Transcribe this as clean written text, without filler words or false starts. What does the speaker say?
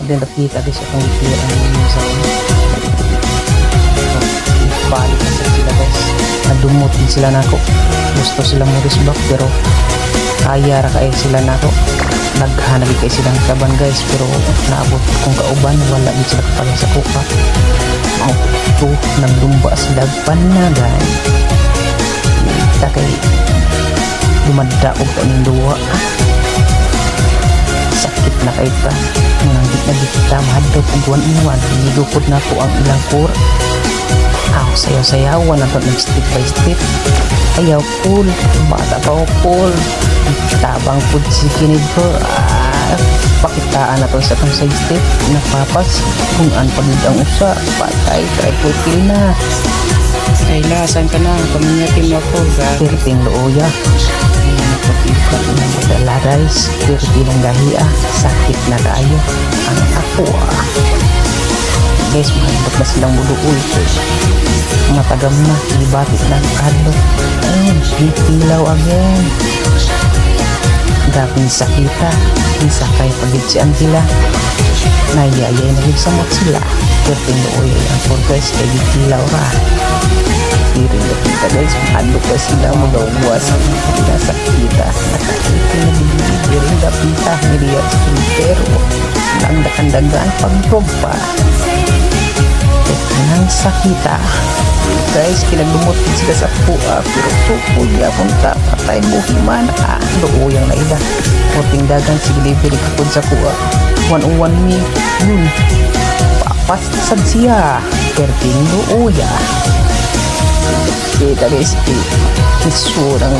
then nakita guys akong tira ng sa balik na sa sila guys, nadumot din sila nako, gusto sila mo risbak pero kaya ra kaya sila nako, naghanap kay silang kaban guys pero naabot kung kauban wala din sila kapala sa kuka. Ang ito nagdumba sila panagan kita kay dumadaog pa ng duwa, sakit na kay ta nangit na kita mahadlaw kung iwan nigukod na ko ang ilang kur. Ako sayaw-sayawan ako ng step by step, ayaw pool bata pa o pool tabang po si kinid ko, pakitaan na to sa itong side step napapas kung anpagid ang usa patay triple kill na. Ay lasan ka na paminyatin mo ako perting looya napapikat ng madala guys, perting ng gahiya sakit na tayo ang ako guys, mahandok na silang buluul matagam na ibatit ng kadlo ayun, bitilaw again dapin sakita isakay pagitsian sila nayayay na samot sila perting looy ang for guys kay bitilaw ra piring na kita guys, mahandok na sila magawas pinasakita nakakita na bibigil dapita niliyat pero lang dakan-dagan pagprogpa nang sakita guys, kinagdumot sila sa pua pero supol yapon ta patay buhiman looyang na ila puting dagan si delivery kapod sa pua 101 mi yun papas sad siya perting looya kita guys isurang